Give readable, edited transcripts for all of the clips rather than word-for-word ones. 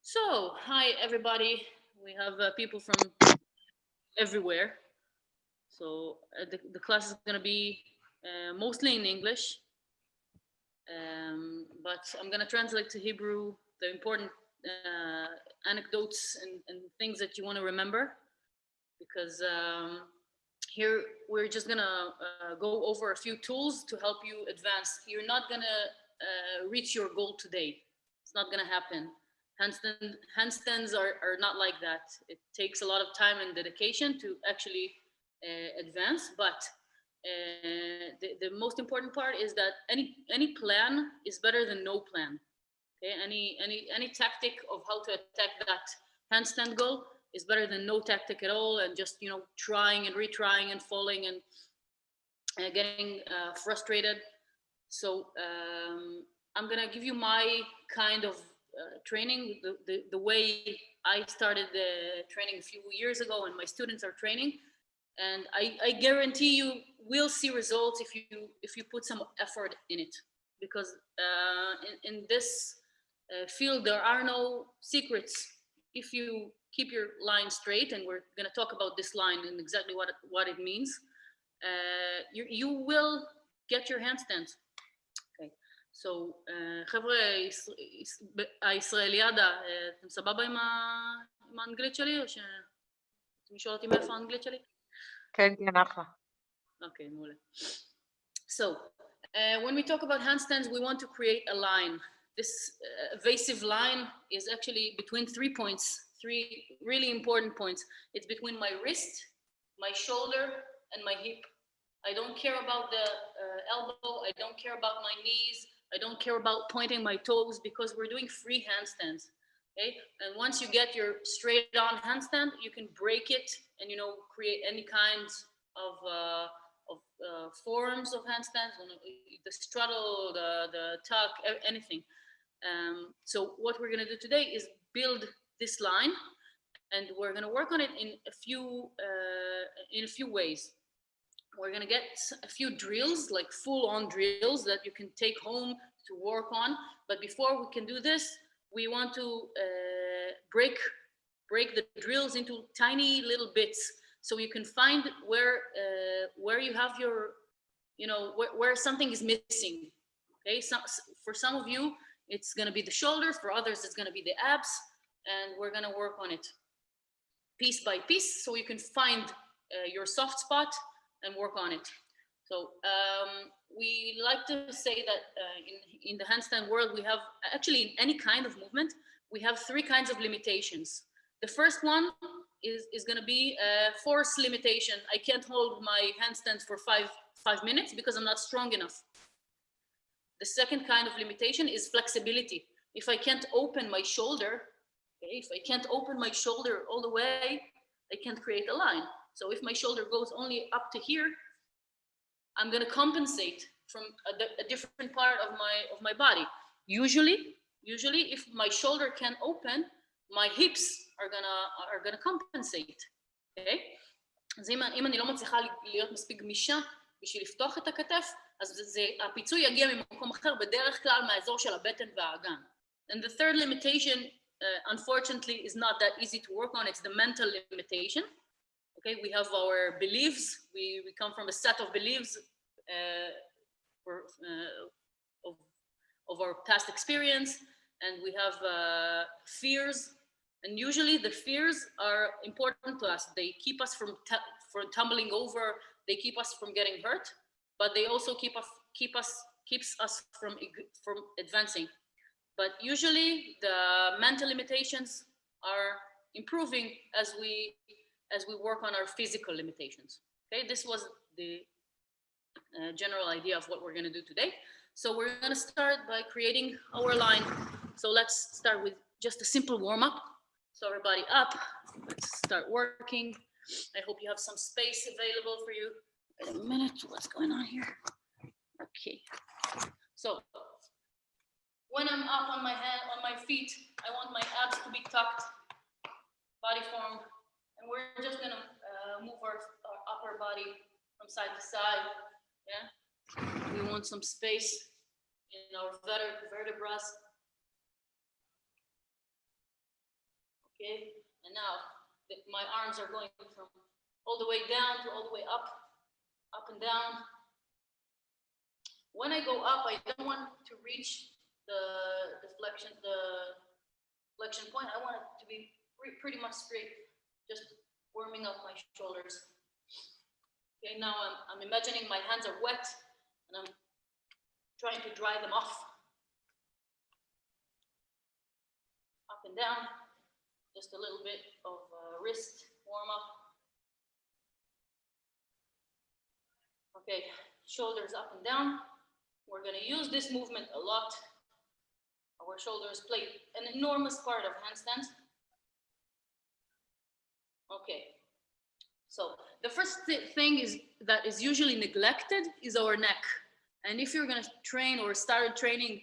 So, hi everybody. We have people from everywhere. So, the class is going to be mostly in English, but I'm going to translate to Hebrew the important anecdotes and things that you want to remember because here we're just going to go over a few tools to help you advance. You're not going to reach your goal today, it's not going to happen. Handstands are not like that. It takes a lot of time and dedication to actually advance, but the most important part is that any plan is better than no plan. Okay, any tactic of how to attack that handstand goal is better than no tactic at all, and just trying and retrying and falling and getting frustrated. So I'm gonna give you my kind of training, the way I started the training a few years ago, and my students are training, and I guarantee you will see results if you put some effort in it, because in this field there are no secrets. If you keep your line straight, and we're going to talk about this line and exactly what it means, you will get your handstands. Okay. So, חבר'ה, הישראליאדה, אתם סבבה עם האנגלית שלי, או שאתם לשאול אותי מאיפה האנגלית שלי? כן, אחלה. Okay, מעולה. So, when we talk about handstands, we want to create a line. This evasive line is actually between 3 points, 3 really important points. It's between my wrist, my shoulder, and my hip. I don't care about the elbow. I don't care about my knees. I don't care about pointing my toes, because we're doing free handstands. Okay, and once you get your straight on handstand, you can break it and create any kinds of forms of handstands, the straddle, the tuck, anything. So what we're going to do today is build this line, and we're going to work on it in a few ways. We're going to get a few drills, like full-on drills that you can take home to work on. But before we can do this, we want to break the drills into tiny little bits, so you can find where you have your, where something is missing. Okay, so for some of you it's going to be the shoulders, for others it's going to be the abs, and we're going to work on it piece by piece, so you can find your soft spot and work on it. So we like to say that in the handstand world, we have actually, in any kind of movement, we have 3 kinds of limitations. The first one is going to be force limitation. I can't hold my handstands for 5 minutes because I'm not strong enough. The second kind of limitation is flexibility. If I can't open my shoulder, if I can't open my shoulder all the way, I can't create a line. So if my shoulder goes only up to here, I'm going to compensate from a different part of my body. Usually, if my shoulder can open, my hips are gonna compensate. Okay? אז אם אני לא מצליחה להיות מספיק גמישה בשביל לפתוח את הכתף, אז הפיצוי יגיע ממקום אחר, בדרך כלל מהאזור של הבטן והאגן. And the third limitation, unfortunately, is not that easy to work on. It's the mental limitation. Okay, we have our beliefs. We come from a set of beliefs of our past experience, and we have fears. And usually the fears are important to us. They keep us from tumbling over. They keep us from getting hurt, but they also keeps us from advancing. But usually the mental limitations are improving as we work on our physical limitations. Okay, this was the general idea of what we're going to do today. So we're going to start by creating our line. So let's start with just a simple warm-up. So everybody up, let's start working. I hope you have some space available for you. Wait a minute, what's going on here? Okay. So when I'm up on my feet, I want my abs to be tucked, body form, and we're just gonna move our upper body from side to side. Yeah, we want some space in our vertebrae. Okay, and now my arms are going from all the way down to all the way up and down. When I go up, I don't want to reach the flexion point. I want it to be pretty much straight, just warming up my shoulders. Okay, now I'm imagining my hands are wet and I'm trying to dry them off. Up and down, just a little bit of wrist warm up. Okay, shoulders up and down. We're going to use this movement a lot. Our shoulders play an enormous part of handstands. Okay, so the first thing is that is usually neglected is our neck. And if you're going to train or started training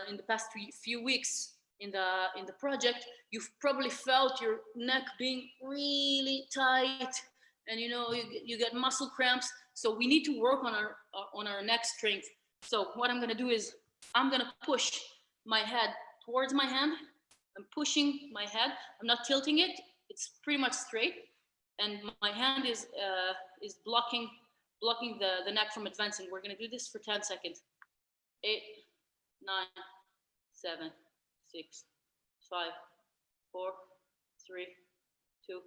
in the past few weeks in the project, you've probably felt your neck being really tight, and you get muscle cramps. So we need to work on our neck strength. So what I'm going to do is I'm going to push my head towards my hand. I'm pushing my head. I'm not tilting it. It's pretty much straight, and my hand is blocking the neck from advancing. We're going to do this for 10 seconds. 8, 9, 7, 6, 5, 4, 3, 2,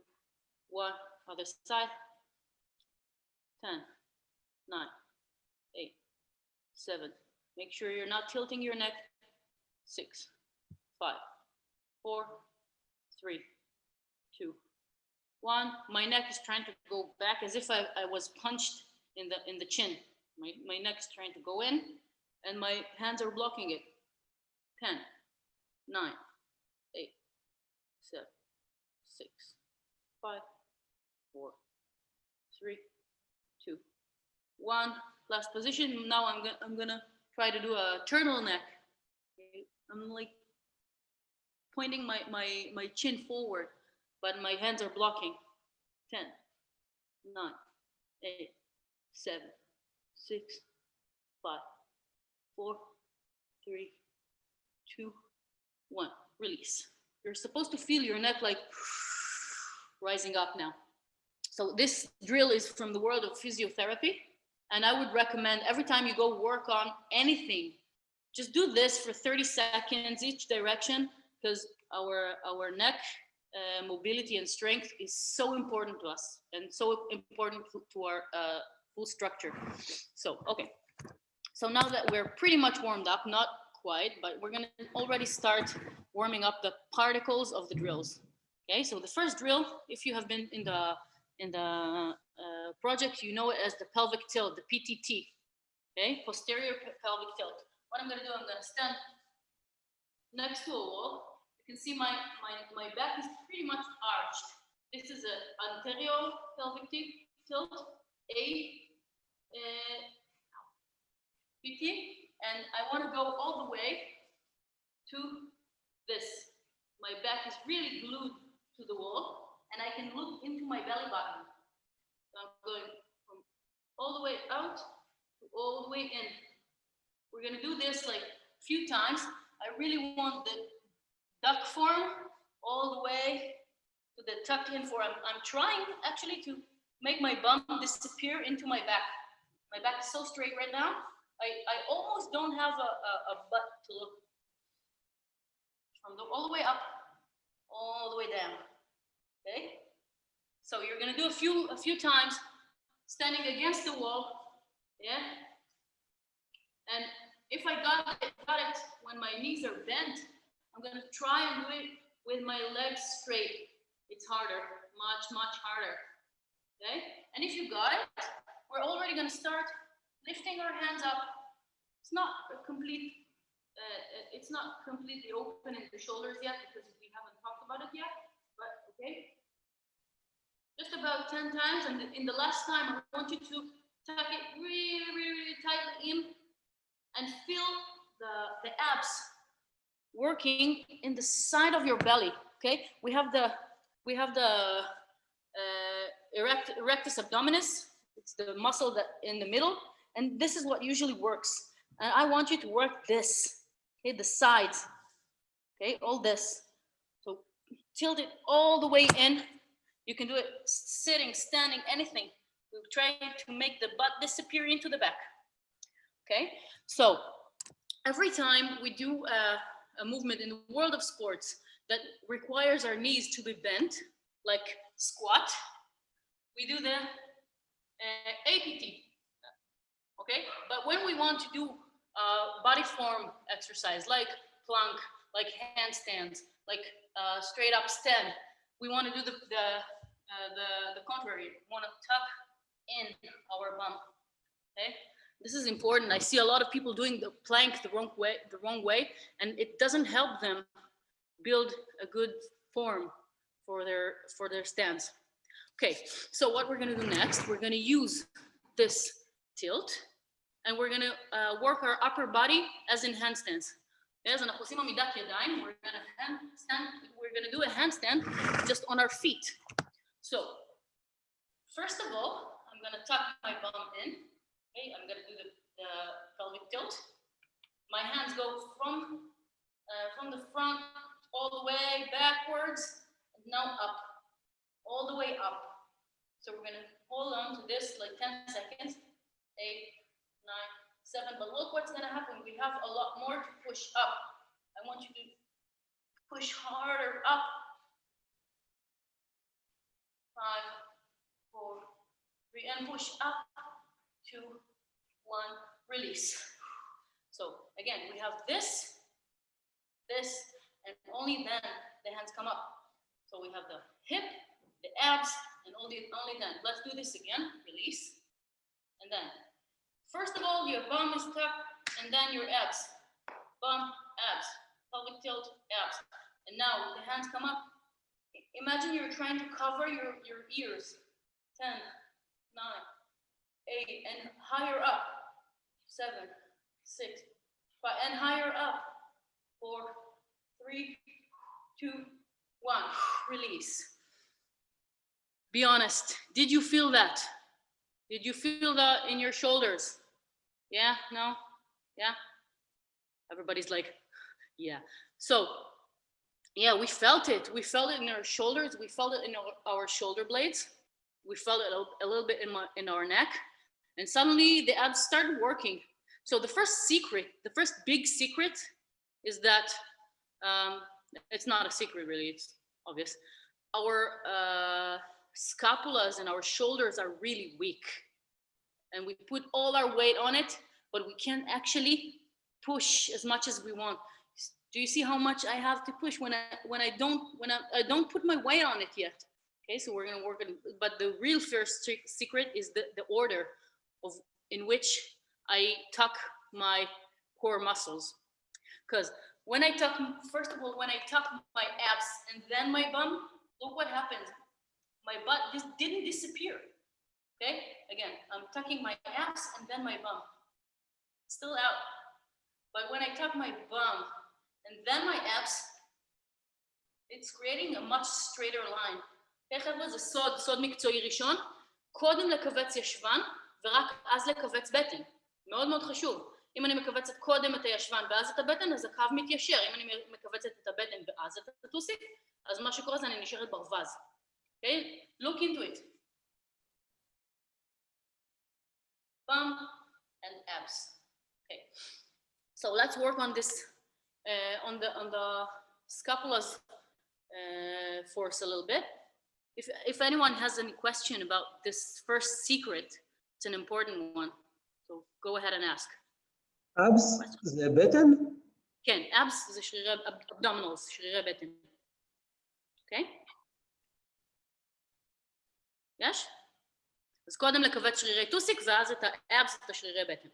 1. Other side. 10, 9, 8, 7. Make sure you're not tilting your neck. 6, 5, 4, 3, 2, 1. My neck is trying to go back as if I was punched in the chin. My neck is trying to go in, and my hands are blocking it. 10, 9, 8, 7, 6, 5, 4, 3, 2, 1. Last position. Now I'm gonna try to do a turtleneck. Okay. I'm like pointing my chin forward, but my hands are blocking. 10, 9, 8, 7, 6, 5, 4, 3, 2, 1. Release. You're supposed to feel your neck like rising up now. So this drill is from the world of physiotherapy, and I would recommend every time you go work on anything, just do this for 30 seconds each direction, because our neck mobility and strength is so important to us and so important to our full structure. So, okay. So now that we're pretty much warmed up, not quite, but we're going to already start warming up the particles of the drills. Okay, so the first drill, if you have been in the project, you know it as the pelvic tilt, the PTT. Okay, posterior pelvic tilt. What I'm going to do, I'm going to stand next to a wall. You can see my back is pretty much arched. This is an anterior pelvic tilt, PT, and I want to go all the way to this. My back is really glued to the wall, and I can look into my belly button. So I'm going from all the way out to all the way in. We're going to do this like a few times. I really want the duck form all the way to the tucked in form. I'm trying actually to make my bum disappear into my back. My back is so straight right now. I almost don't have a butt to look. From all the way up, all the way down. Okay? So you're gonna do a few times, standing against the wall. Yeah? And if I got it when my knees are bent, I'm gonna try and do it with my legs straight. It's harder, much harder. Okay? And if you got it, we're already gonna start lifting our hands up. It's not completely open in the shoulders yet because we haven't talked about it yet, but okay. Just about 10 times, and in the last time, I want you to tuck it really tightly in and feel the abs working in the side of your belly. Okay, we have the erectus abdominis. It's the muscle that in the middle, and this is what usually works. And I want you to work this, okay, the sides, okay, all this. So tilt it all the way in. You can do it sitting, standing, anything. We're trying to make the butt disappear into the back. Okay, so every time we do a movement in the world of sports that requires our knees to be bent, like squat, we do the APT. Okay, but when we want to do body form exercise like plank, like handstands, like straight up stand, we want to do the contrary. We want to tuck in our bum. Okay, this is important. I see a lot of people doing the plank the wrong way, and it doesn't help them build a good form for their stance. Okay, so what we're going to do next, we're going to use this tilt, and we're going to work our upper body as in handstands. As אנחנו עושים עמידת ידיים, we're going to do a handstand just on our feet. So, first of all, I'm going to tuck my bum in. Okay, I'm going to do the pelvic tilt. My hands go from the front all the way backwards, and now up, all the way up. So we're going to hold on to this like 10 seconds, 8, 9, 7. But look what's going to happen. We have a lot more to push up. I want you to push harder up. 5, 4, 3, and push up. 2, 1, release. So again, we have this, and only then the hands come up. So we have the hip, the abs, and only then. Let's do this again. Release. And then, first of all, your bum is tucked, and then your abs. Bum, abs. Pelvic tilt, abs. And now the hands come up. Imagine you're trying to cover your ears. 10, 9, 8, and higher up. 7, 6, 5, and higher up. 4, 3, 2, 1. Release. Be honest. Did you feel that? Did you feel that in your shoulders? Yeah? No? Yeah? Everybody's like, yeah. So, yeah, we felt it. We felt it in our shoulders. We felt it in our shoulder blades. We felt it a little bit in our neck. And suddenly the abs started working. So the first big secret is that, it's not a secret really, it's obvious. Our scapulas and our shoulders are really weak. And we put all our weight on it, but we can't actually push as much as we want. Do you see how much I have to push when I don't put my weight on it yet? Okay, so we're gonna work on, but the real first secret is the order in which I tuck my core muscles. Because when I tuck my abs and then my bum, look what happens. My butt just didn't disappear. Okay, again, I'm tucking my abs and then my bum. It's still out. But when I tuck my bum and then my abs, it's creating a much straighter line. חבר'ה, זה סוד מקצועי ראשון, קודם לקבץ ישבן ורק אז לקבץ בטן. מאוד מאוד חשוב. אם אני מקבצת קודם את הישבן ואז את הבטן, אז הקו מתיישר. אם אני מקבצת את הבטן ואז את הטוסיק, אז מה שקורה זה אני נשארת ברווז. Okay? Look into it. Bum and abs. Okay. So let's work on this, on the scapulas force a little bit. If anyone has any question about this first secret, it's an important one. So go ahead and ask. Abs זה בטן? כן, abs זה שרירי abdominals, שרירי בטן. אוקיי? יש? אז קודם לקבץ שרירי טוסיק ואז את האבס, את השרירי בטן.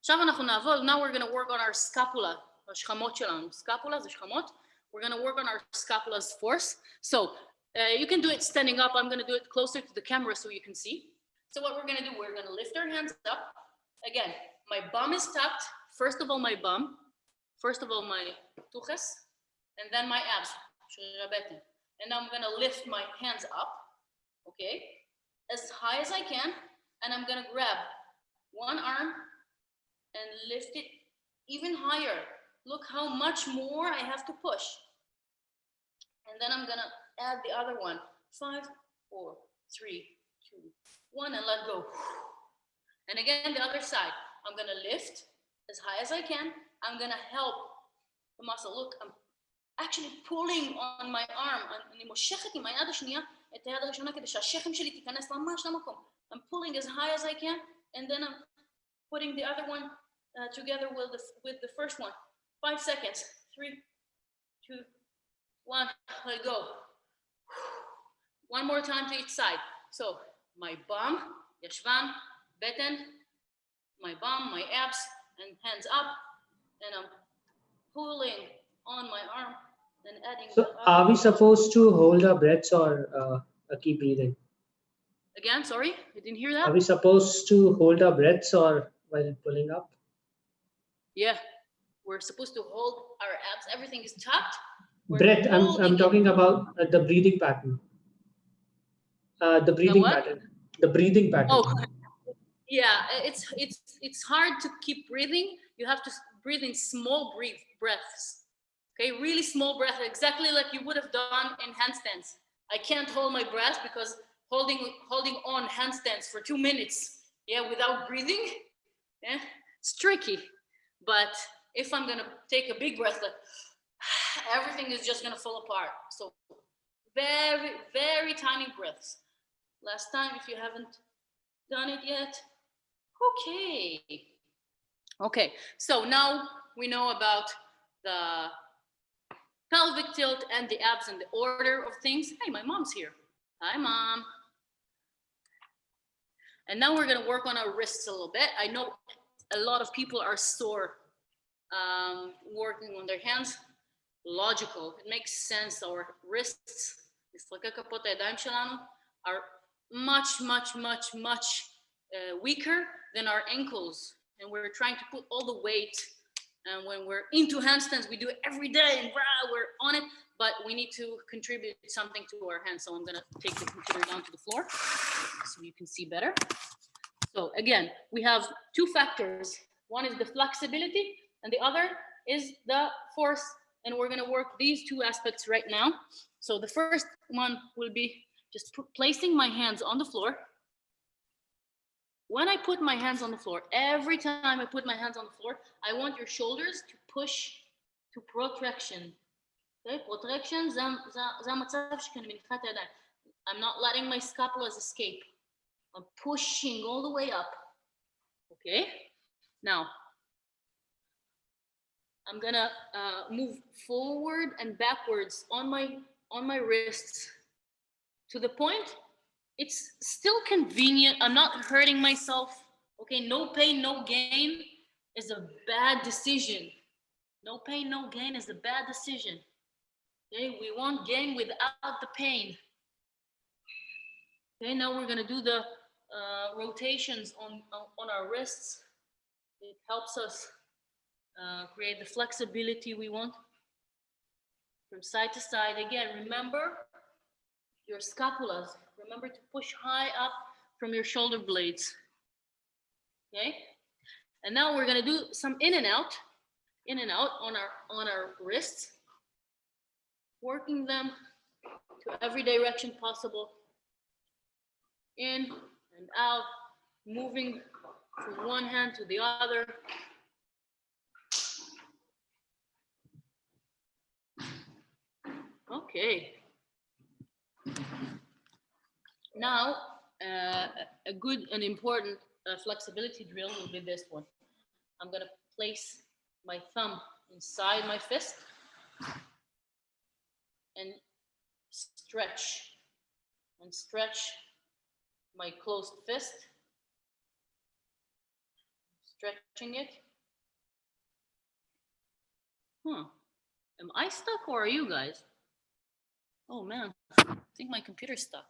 עכשיו אנחנו נעבוד, now we're going to work on our scapula, השכמות שלנו. Scapula זה שכמות. We're going to work on our scapula's force. So you can do it standing up. I'm going to do it closer to the camera so you can see. So what we're going to do, we're going to lift our hands up. Again, my bum is tucked. First of all, my bum. First of all, my tuches. And then my abs. And now I'm going to lift my hands up. Okay. As high as I can. And I'm going to grab one arm and lift it even higher. Look how much more I have to push. And then I'm gonna add the other one. 5, 4, 3, 2, 1, and let go. And again, the other side. I'm gonna lift as high as I can. I'm gonna help the muscle. Look, I'm actually pulling on my arm. אני מושכת עם היד השנייה את היד הראשונה כדי שהשכם שלי תיכנס ממש למקום. I'm pulling as high as I can, and then I'm putting the other one together with the first one. 5 seconds. 3, 2, 1. Let go. One more time to each side. So my bum, yashvan, beten, my bum, my abs, and hands up, and I'm pulling on my arm and adding. So are we supposed to hold our breaths or keep breathing? Again, sorry, I didn't hear that. Are we supposed to hold our breaths or while pulling up? Yeah, we're supposed to hold our abs. Everything is tucked. Breath. I'm talking about the breathing pattern. The breathing pattern. The breathing pattern. Oh, yeah. It's hard to keep breathing. You have to breathe in small breaths. Okay, really small breath, exactly like you would have done in handstands. I can't hold my breath because holding on handstands for 2 minutes, yeah, without breathing, yeah, it's tricky. But if I'm gonna take a big breath, like everything is just gonna fall apart. So very, very tiny breaths. Last time, if you haven't done it yet, okay. Okay, so now we know about the pelvic tilt and the abs and the order of things. Hey, my mom's here. Hi, Mom. And now we're gonna work on our wrists a little bit. I know a lot of people are sore working on their hands. Logical, it makes sense. Our wrists are much weaker than our ankles. And we're trying to put all the weight. And when we're into handstands, we do it every day and we're on it, but we need to contribute something to our hands. So I'm gonna take the computer down to the floor so you can see better. So again, we have 2 factors. One is the flexibility and the other is the force. And we're gonna work these 2 aspects right now. So the first one will be just placing my hands on the floor. When I put my hands on the floor, every time I put my hands on the floor, I want your shoulders to push to protraction. Okay, protraction, I'm not letting my scapulas escape. I'm pushing all the way up. Okay, now I'm gonna move forward and backwards on my wrists to the point it's still convenient. I'm not hurting myself. Okay, no pain, no gain is a bad decision. No pain, no gain is a bad decision. Okay, we want gain without the pain. Okay, now we're gonna do the rotations on our wrists. It helps us create the flexibility we want from side to side. Again, remember your scapulas. Remember to push high up from your shoulder blades. Okay, and now we're gonna do some in and out on our wrists, working them to every direction possible. In and out, moving from one hand to the other. Okay. Now, a good and important flexibility drill will be this one. I'm gonna place my thumb inside my fist and stretch my closed fist, stretching it. Am I stuck or are you guys? Oh man, I think my computer's stuck.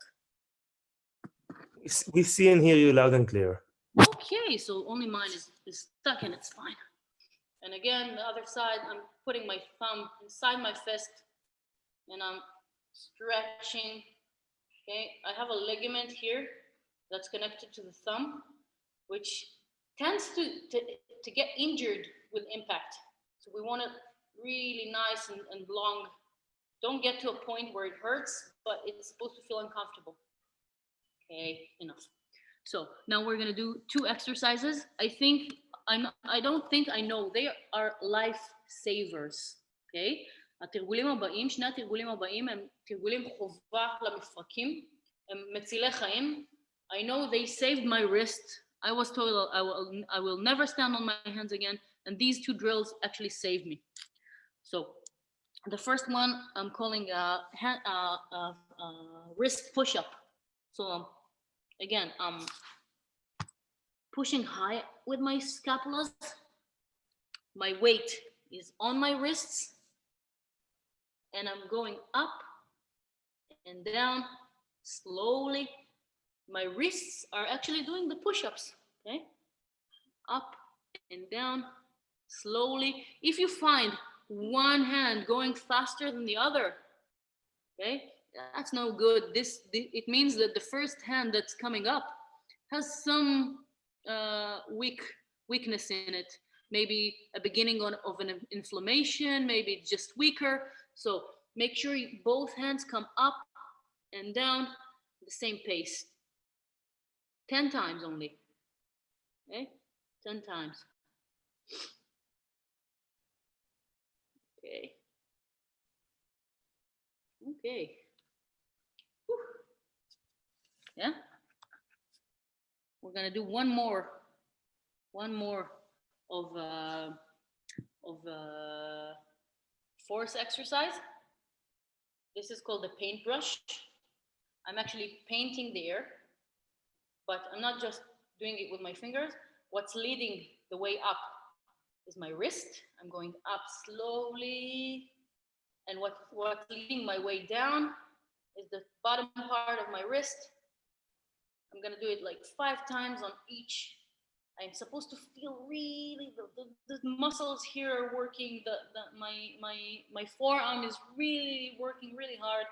We see and hear you loud and clear. Okay, so only mine is stuck and it's fine. And again, the other side, I'm putting my thumb inside my fist and I'm stretching. Okay, I have a ligament here that's connected to the thumb, which tends to get injured with impact. So we want it really nice and long. Don't get to a point where it hurts, but it's supposed to feel uncomfortable. Okay, enough. So now we're gonna do 2 exercises. I don't think I know. They are life savers. Okay? התרגולים הבאים, שני התרגולים הבאים הם תרגולים חובה למפרקים, הם מצילי חיים. I know they saved my wrist. I was told I will never stand on my hands again, and these 2 drills actually saved me. So the first one I'm calling wrist push-up. So again, I'm pushing high with my scapulas. My weight is on my wrists, and I'm going up and down slowly. My wrists are actually doing the push-ups, okay? Up and down slowly. If you find one hand going faster than the other, okay, that's no good. It means that the first hand that's coming up has some weakness in it. Maybe a beginning of an inflammation, maybe it's just weaker. So make sure both hands come up and down the same pace. 10 times only. Okay, 10 times. Okay. Okay. Whew. Yeah. We're gonna do one more of force exercise. This is called the paintbrush. I'm actually painting the air, but I'm not just doing it with my fingers. What's leading the way up is my wrist. I'm going up slowly. And what's leading my way down is the bottom part of my wrist. I'm gonna do it like 5 times on each. I'm supposed to feel really the muscles here are working. My forearm is really working really hard.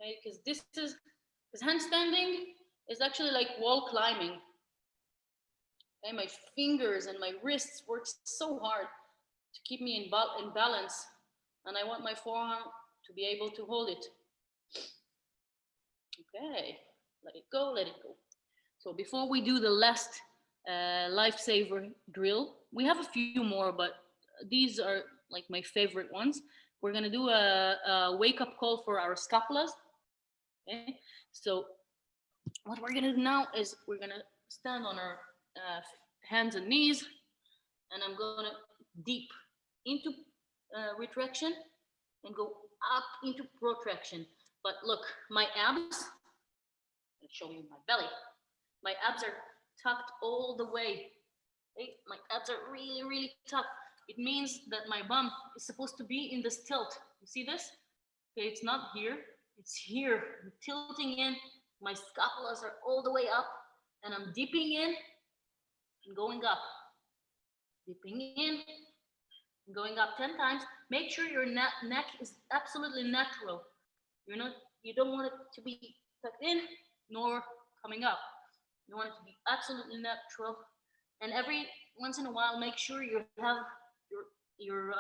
Okay, because handstanding is actually like wall climbing. Okay, my fingers and my wrists work so hard to keep me in balance, and I want my forearm to be able to hold it. Okay, let it go, let it go. So before we do the last lifesaver drill, we have a few more, but these are like my favorite ones. We're gonna do a wake-up call for our scapulas. Okay, so what we're gonna do now is we're gonna stand on our hands and knees, and I'm gonna deep into retraction and go up into protraction. But look, my abs, I'll show you my belly. My abs are tucked all the way. Okay? My abs are really, really tucked. It means that my bum is supposed to be in this tilt. You see this? Okay, it's not here, it's here. I'm tilting in. My scapulas are all the way up, and I'm dipping in and going up. Dipping in and going up 10 times. Make sure your neck is absolutely natural. You don't want it to be tucked in nor coming up. You want it to be absolutely natural. And every once in a while, make sure you have your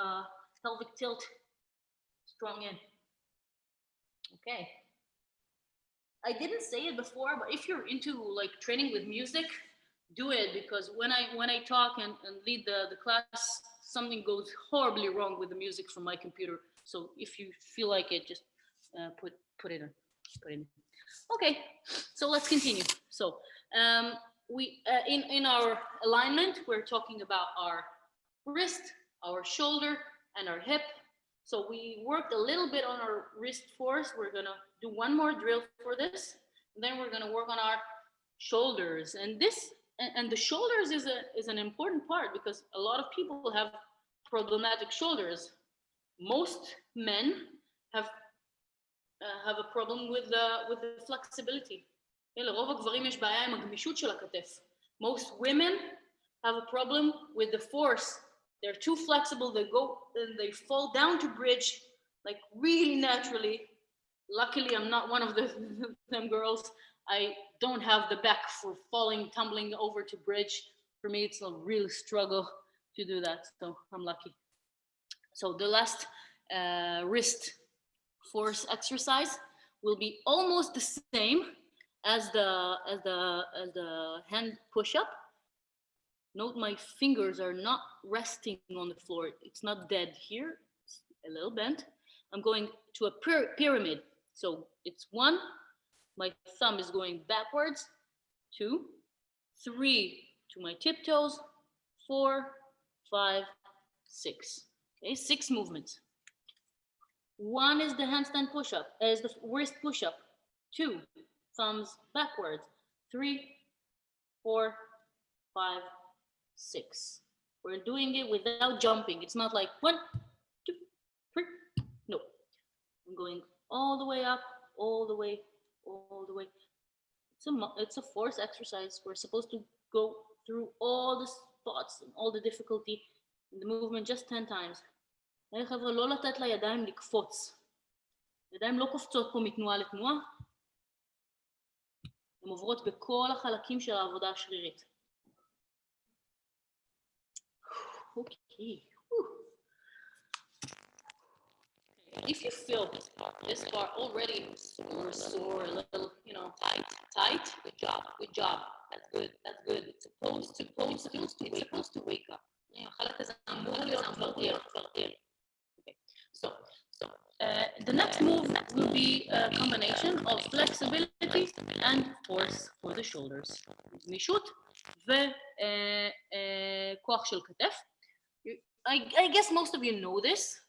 pelvic tilt strong in. Okay. I didn't say it before, but if you're into like training with music, do it, because when I talk and lead the class, something goes horribly wrong with the music from my computer. So if you feel like it, just put it in. Okay, so let's continue. So we in our alignment, we're talking about our wrist, our shoulder, and our hip. So we worked a little bit on our wrist force. We're gonna do one more drill for this, and then we're gonna work on our shoulders. And the shoulders is an important part, because a lot of people have problematic shoulders. Most men have a problem with the flexibility. לרוב הגברים יש בעיה עם הגמישות של הכתף. Most women have a problem with the force. They're too flexible. They go and they fall down to bridge like really naturally. Luckily, I'm not one of them girls. I don't have the back for tumbling over to bridge. For me, it's a real struggle to do that. So I'm lucky. So the last wrist force exercise will be almost the same as the hand push-up. Note my fingers are not resting on the floor. It's not dead here, it's a little bent. I'm going to a pyramid. So it's 1, my thumb is going backwards, 2, 3 to my tiptoes, 4, 5, 6. Okay, 6 movements. 1 is the handstand push-up, is the wrist push-up. 2, thumbs backwards. 3, 4, 5, 6. We're doing it without jumping. It's not like 1, 2, 3. No, I'm going all the way up, all the way, all the way. It's a force exercise. We're supposed to go through all the spots and all the difficulty in the movement just 10 times. חבר'ה, לא לתת לידיים לקפוץ. ידיים לא קופצות פה מתנועה לתנועה. הן עוברות בכל החלקים של העבודה השרירית. Okay. If you feel this part already sore, a little, tight, good job. That's good. It's supposed to wake up. Okay. So the next move will be a combination of flexibility and force for the shoulders. גמישות וכוח של כתף. I guess most of you know this.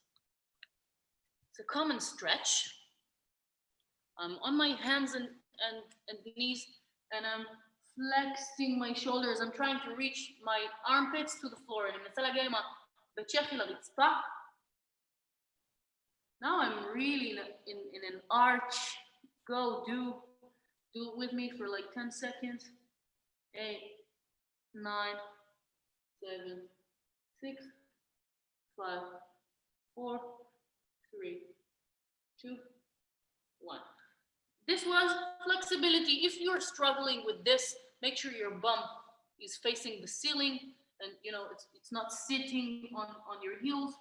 It's a common stretch. I'm on my hands and knees, and I'm flexing my shoulders. I'm trying to reach my armpits to the floor. Now I'm really in an arch. Go, do it with me for like 10 seconds. 8, 9, 7, 6, 5, 4, 3, 2, 1. This was flexibility. If you're struggling with this, make sure your bum is facing the ceiling and it's not sitting on your heels.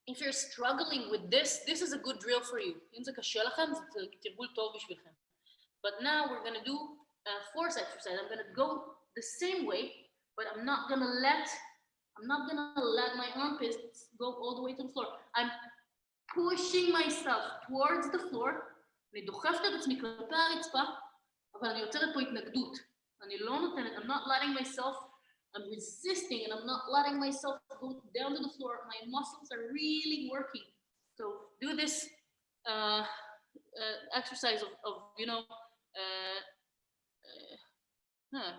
If you're struggling with this is a good drill for you. But now we're going to do a force exercise. I'm going to go the same way, but I'm not going to let my armpits go all the way to the floor. I'm pushing myself towards the floor. אני דוחפת את עצמי כלפי הרצפה, אבל אני יוצרת פה התנגדות. אני לא נותנת, I'm not letting myself, I'm resisting and I'm not letting myself go down to the floor. My muscles are really working. So do this exercise of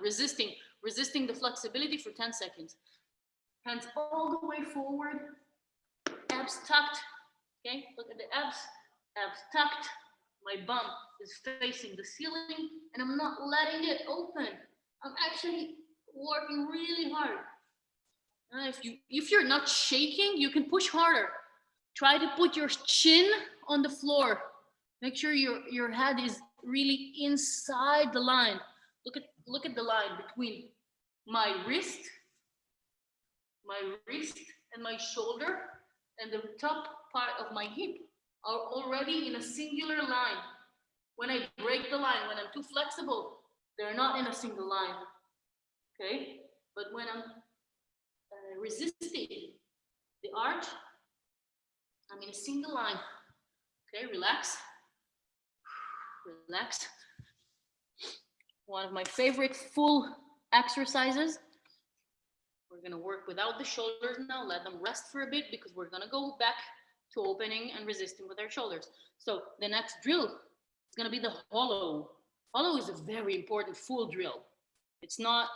resisting the flexibility for 10 seconds. Hands all the way forward, abs tucked. Okay, look at the abs tucked. My bum is facing the ceiling and I'm not letting it open. I'm actually working really hard. If you're not shaking, you can push harder. Try to put your chin on the floor. Make sure your head is really inside the line. Look at the line between my wrist and my shoulder and the top part of my hip are already in a singular line. When I break the line, when I'm too flexible, they're not in a single line. Okay? But when I'm resisting the arch, I'm in a single line. Okay, relax. Relax. One of my favorite full exercises. We're gonna work without the shoulders now. Let them rest for a bit because we're gonna go back to opening and resisting with our shoulders. So the next drill is gonna be the hollow. Hollow is a very important full drill. It's not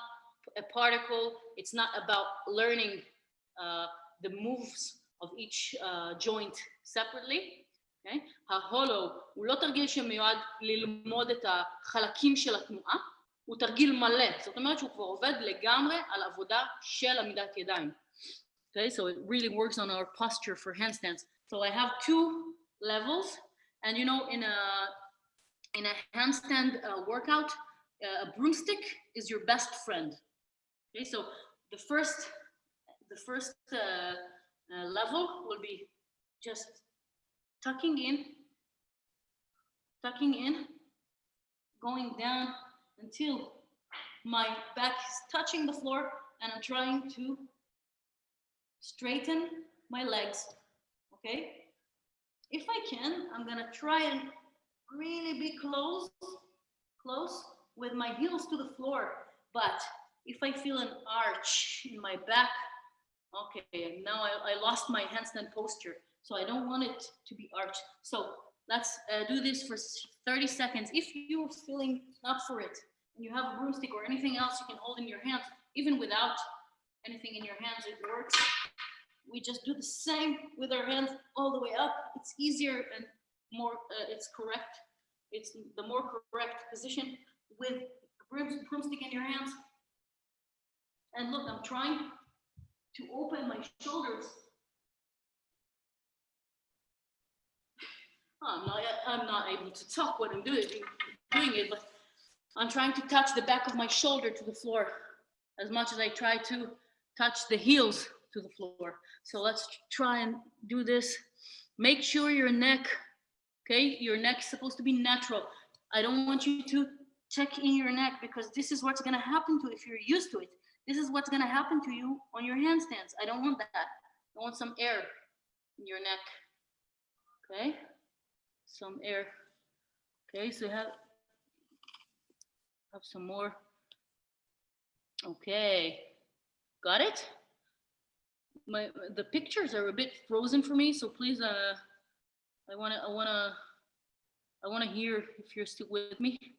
a particle. It's not about learning the moves of each joint separately. Okay? ההולו הוא לא תרגיל שמיועד ללמוד את החלקים של התנועה, הוא תרגיל מלא. זאת אומרת שהוא כבר עובד לגמרי על עבודה של עמידת ידיים. Okay, so it really works on our posture for handstands. So I have 2 levels, and in a handstand workout, a broomstick is your best friend. Okay, so the first level will be just tucking in tucking in, going down until my back is touching the floor, and I'm trying to straighten my legs, okay? If I can, I'm gonna try and really be close with my heels to the floor. But if I feel an arch in my back, okay, now I lost my handstand posture. So I don't want it to be arched. So let's do this for 30 seconds. If you're feeling up for it, and you have a broomstick or anything else you can hold in your hands, even without anything in your hands, it works. We just do the same with our hands all the way up. It's easier and more, it's correct. It's the more correct position with a broomstick in your hands. And look, I'm trying to open my shoulders. I'm not able to talk when I'm doing it, but I'm trying to touch the back of my shoulder to the floor as much as I try to touch the heels to the floor. So let's try and do this. Make sure your neck, okay, your neck is supposed to be natural. I don't want you to check in your neck, because this is what's gonna happen to, if you're used to it, this is what's gonna happen to you on your handstands. I don't want that. I want some air in your neck, okay? Some air, okay, so have some more. Okay, got it? The pictures are a bit frozen for me, so please, I wanna hear if you're still with me.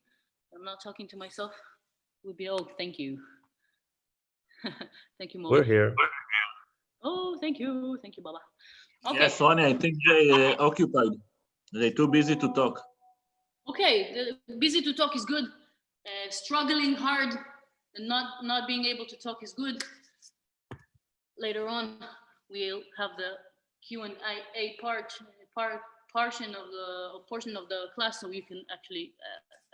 I'm not talking to myself. It would be, oh, thank you. Thank you, Mo. We're here. Oh, thank you, Baba. Okay. Yes, Ronnie, I think they occupied. They're too busy to talk. Okay, busy to talk is good. Struggling hard and not being able to talk is good. Later on, we'll have the Q&A portion of the class, so you can actually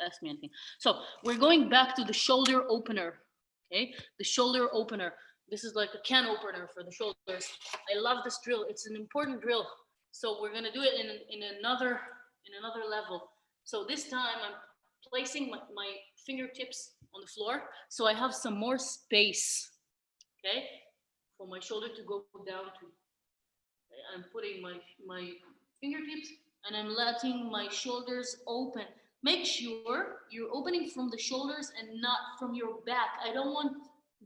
ask me anything. So we're going back to the shoulder opener. Okay, the shoulder opener. This is like a can opener for the shoulders. I love this drill. It's an important drill. So we're gonna do it in another level. So this time I'm placing my fingertips on the floor, so I have some more space, okay, for my shoulder to go down to. Okay, I'm putting my fingertips and I'm letting my shoulders open. Make sure you're opening from the shoulders and not from your back. I don't want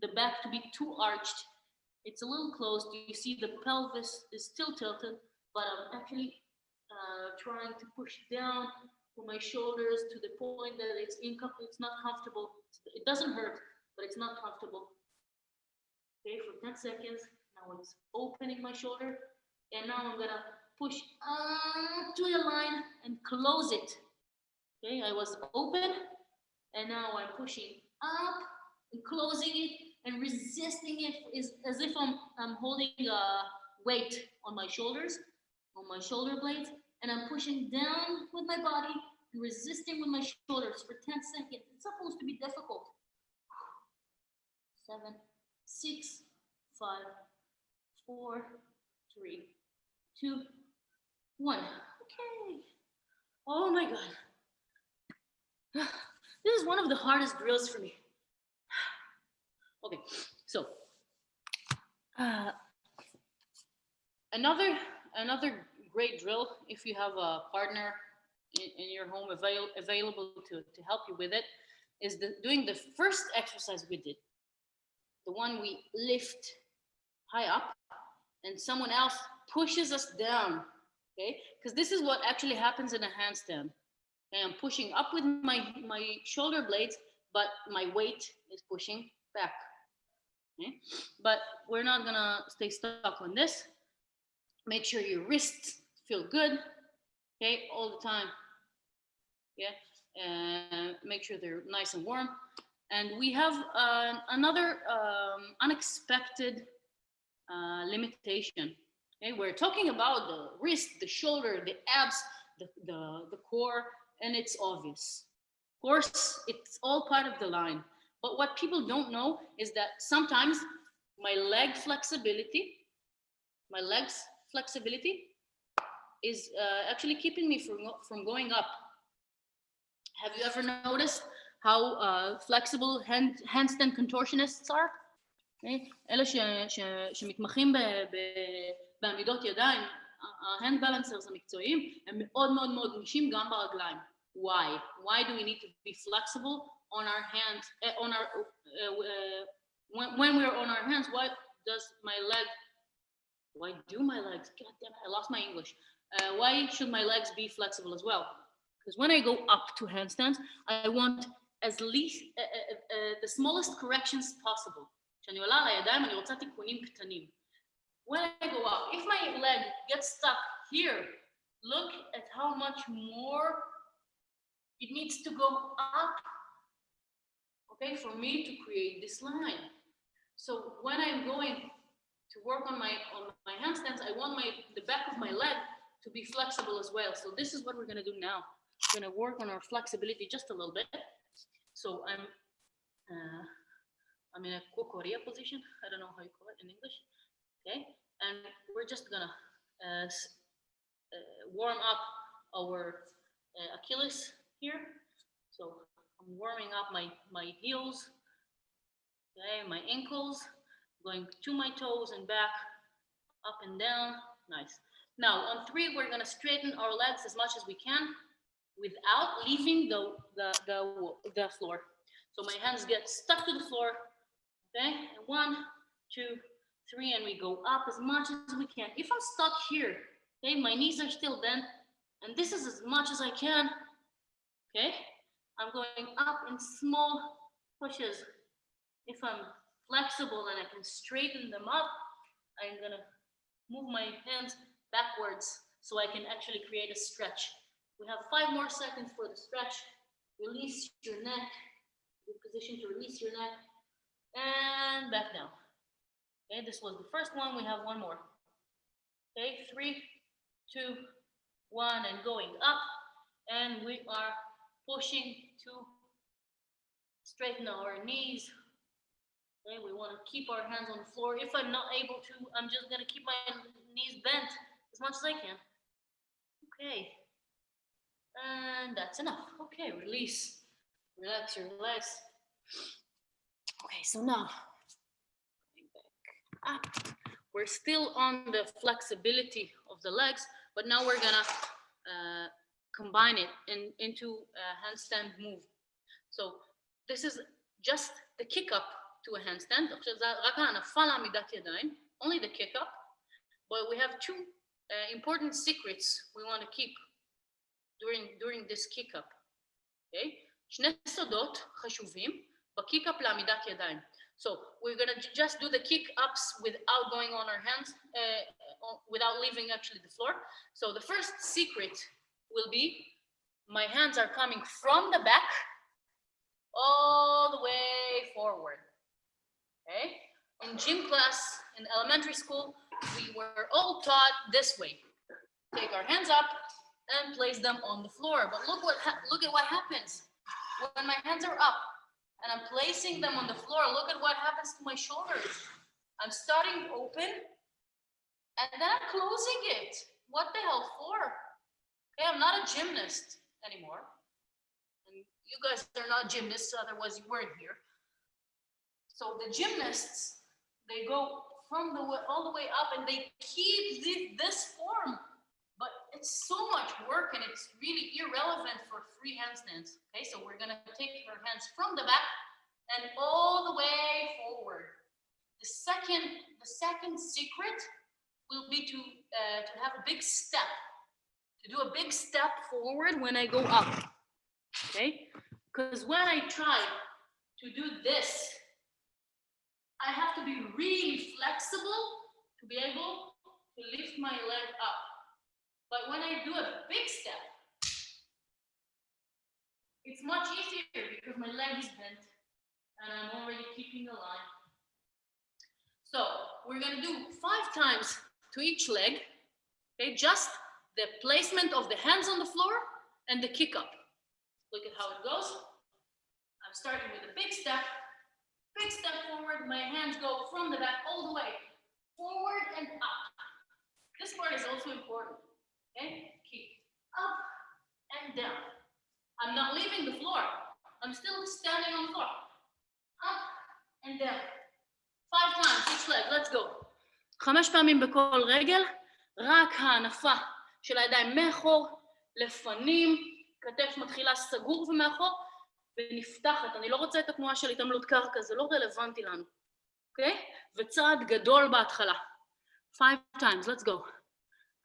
the back to be too arched. It's a little closed. You see the pelvis is still tilted, but I'm actually trying to push down for my shoulders to the point that it's not comfortable. It doesn't hurt, but it's not comfortable. Okay, for 10 seconds. Now it's opening my shoulder, and now I'm gonna push up to the line and close it. Okay, I was open, and now I'm pushing up and closing it and resisting it, is as if I'm holding a weight on my shoulders, on my shoulder blades, and I'm pushing down with my body and resisting with my shoulders for 10 seconds. It's supposed to be difficult. 7, 6, 5, 4, 3, 2, 1. Okay. Oh my God. This is one of the hardest drills for me. Okay, so another great drill, if you have a partner in your home available to help you with it, is doing the first exercise we did, the one we lift high up and someone else pushes us down, okay? Because this is what actually happens in a handstand. Okay? I'm pushing up with my shoulder blades, but my weight is pushing back. Okay? But we're not gonna stay stuck on this. Make sure your wrists feel good, okay, all the time. Yeah, and make sure they're nice and warm. And we have another unexpected limitation. Okay, we're talking about the wrist, the shoulder, the abs, the core, and it's obvious. Of course, it's all part of the line. But what people don't know is that sometimes my legs flexibility is actually keeping me from going up. Have you ever noticed how flexible handstand contortionists are? Okay? אלה שמתמחים בעמידות ידיים, ה-hand balancers המקצועיים, הם מאוד מאוד מאוד גמישים גם ברגליים. Why? Why do we need to be flexible on our hands, when we're on our hands? Why do my legs, God damn it, I lost my English. Why should my legs be flexible as well? Because when I go up to handstands, I want as least the smallest corrections possible. כשאני עולה על הידיים, אני רוצה תיקונים קטנים. When I go up, if my leg gets stuck here, look at how much more it needs to go up, okay, for me to create this line. So when I'm going to work on my handstands, I want the back of my leg to be flexible as well. So this is what we're going to do now. We're going to work on our flexibility just a little bit. So I'm in a kokoria position. I don't know how you call it in English. Okay, and we're just gonna warm up our Achilles here. So I'm warming up my heels, okay, my ankles, going to my toes and back, up and down. Nice. Now on 3, we're gonna straighten our legs as much as we can without leaving the floor. So my hands get stuck to the floor. Okay, and 1, 2, 3, and we go up as much as we can. If I'm stuck here, okay, my knees are still bent, and this is as much as I can. Okay, I'm going up in small pushes. If I'm flexible and I can straighten them up, I'm gonna move my hands backwards so I can actually create a stretch. We have 5 more seconds for the stretch. Release your neck. Good position to release your neck. And back down. Okay, this was the first one. We have 1 more. Okay, 3, 2, 1, and going up. And we are pushing to straighten our knees. Okay, we want to keep our hands on the floor. If I'm not able to, I'm just going to keep my knees bent as much as I can. Okay. And that's enough. Okay, release. Relax your legs. Okay, so now up. We're still on the flexibility of the legs, but now we're gonna combine it into a handstand move. So this is just the kick up to a handstand. Only the kick up, but we have 2 important secrets we want to keep during this kick up. Okay? שני סודות חשובים בקיק אפ לעמידת ידיים. So we're going to just do the kick ups without going on our hands, without leaving actually the floor. So the first secret will be my hands are coming from the back all the way forward. Okay? In gym class, in elementary school, we were all taught this way. Take our hands up and place them on the floor. But look at what happens when my hands are up. And I'm placing them on the floor. Look at what happens to my shoulders. I'm starting open and then I'm closing it. What the hell for? Okay, I'm not a gymnast anymore. And you guys are not gymnasts, otherwise you weren't here. So the gymnasts, they go all the way up and they keep this form. But it's so much work and it's really irrelevant for free handstands. Okay, so we're gonna take our hands from the back and all the way forward. The second secret will be to have a big step, to do a big step forward when I go up. Okay, because when I try to do this, I have to be really flexible to be able to lift my leg up. But when I do a big step, it's much easier because my leg is bent and I'm already keeping the line. So we're going to do 5 times to each leg. Okay, just the placement of the hands on the floor and the kick up. Look at how it goes. I'm starting with a big step forward. My hands go from the back all the way forward and up. This part is also important. Okay, kick up and down. I'm not leaving the floor. I'm still standing on the floor. Up and down. 5 times each leg. Let's go. 5 פעמים בכל רגל, רק ההנפה של הידיים מאחור, לפנים, כתף מתחילה סגור ומאחור, ונפתחת. אני לא רוצה את התנועה של התעמלות קרקע, זה לא רלוונטי לנו. אוקיי? וצעד גדול בהתחלה. 5 times, let's go.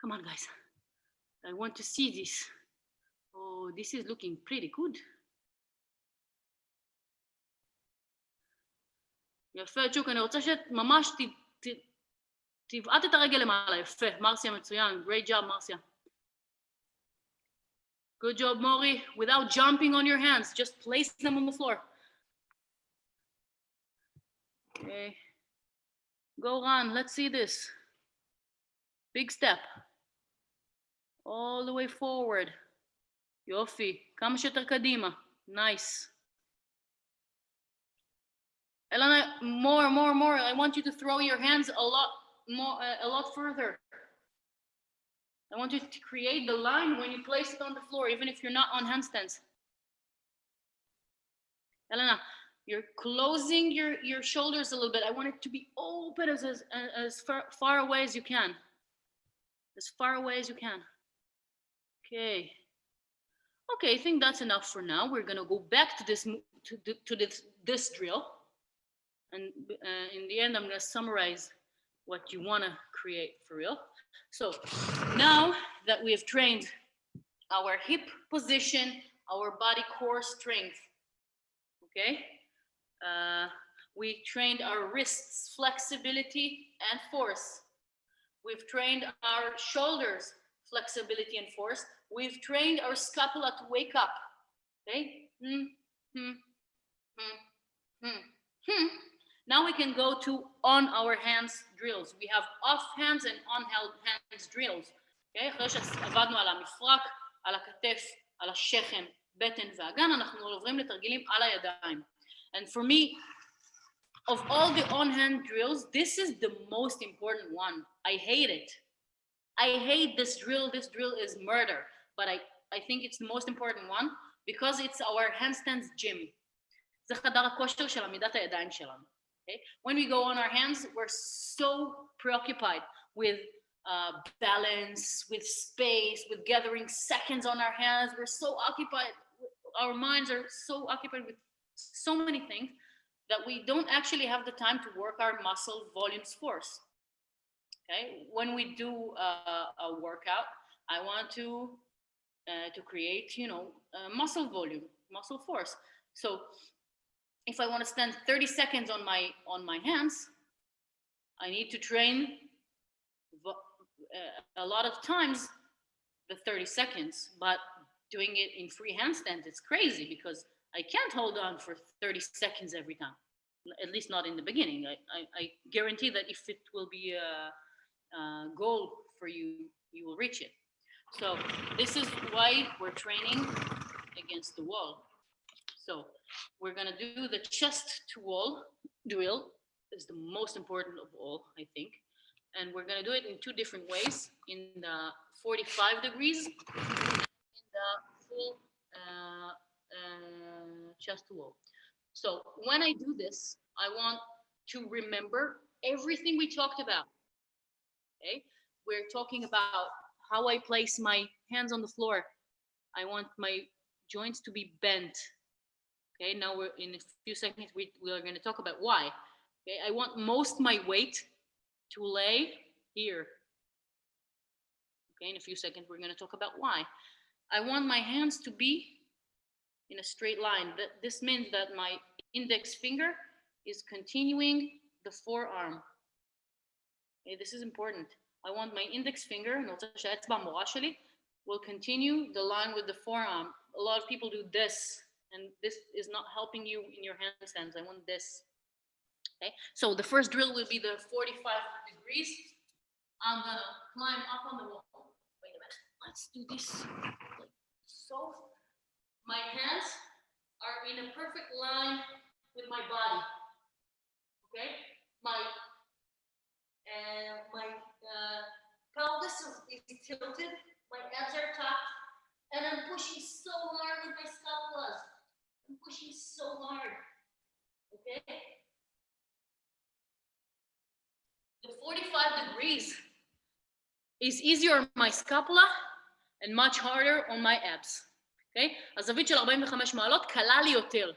Come on, guys. I want to see this. Oh, this is looking pretty good. יפה, צ'וק, אני רוצה שממש תבעט את הרגל למעלה. יפה, מרסיה מצוין. Great job, מרסיה. Good job, Mori. Without jumping on your hands, just place them on the floor. Okay. Go run, let's see this. Big step. All the way forward. יופי, כמה שיותר קדימה. Nice. Elena, more. I want you to throw your hands a lot further. I want you to create the line when you place it on the floor, even if you're not on handstands. Elena, you're closing your shoulders a little bit. I want it to be open as far away as you can. As far away as you can. Okay. Okay, I think that's enough for now. We're gonna go back to this drill. And in the end, I'm going to summarize what you want to create for real. So now that we have trained our hip position, our body core strength, okay? We trained our wrists, flexibility and force. We've trained our shoulders, flexibility and force. We've trained our scapula to wake up, okay? Now we can go to on our hands drills. We have off hands and on hands drills. Okay? אחרי שעבדנו על המפרק, על הכתף, על השכם, בטן ואגן, אנחנו עוברים לתרגילים על הידיים. And for me, of all the on-hand drills, this is the most important one. I hate it. I hate this drill. This drill is murder. But I think it's the most important one because it's our handstands gym. זה חדר הכושר של עמידת הידיים שלנו. Okay? When we go on our hands, we're so preoccupied with balance, with space, with gathering seconds on our hands. We're so occupied, our minds are so occupied with so many things that we don't actually have the time to work our muscle volumes force. Okay? When we do a workout, I want to create, muscle volume, muscle force. So if I want to stand 30 seconds on my hands, I need to train a lot of times the 30 seconds, but doing it in free handstands, it's crazy because I can't hold on for 30 seconds every time, at least not in the beginning. I guarantee that if it will be a goal for you, you will reach it. So this is why we're training against the wall. So we're gonna do the chest to wall drill. Is the most important of all, I think. And we're gonna do it in 2 different ways, in the 45 degrees, in the full chest to wall. So when I do this, I want to remember everything we talked about, okay? We're talking about how I place my hands on the floor. I want my joints to be bent. Okay, now we're in a few seconds, we are going to talk about why. Okay, I want most my weight to lay here. Okay, in a few seconds, we're going to talk about why. I want my hands to be in a straight line. This means that my index finger is continuing the forearm. Okay, this is important. I want my index finger, will continue the line with the forearm. A lot of people do this, and this is not helping you in your handstands. I want this. Okay, so the first drill will be the 45 degrees. I'm gonna climb up on the wall. Wait a minute, let's do this. So my hands are in a perfect line with my body. Okay, my pelvis is tilted, my abs are tucked, and I'm pushing so hard with my scapulas. I'm pushing so hard. Okay? The 45 degrees is easier on my scapula and much harder on my abs. Okay? הזווית של 45 מעלות קלה לי יותר.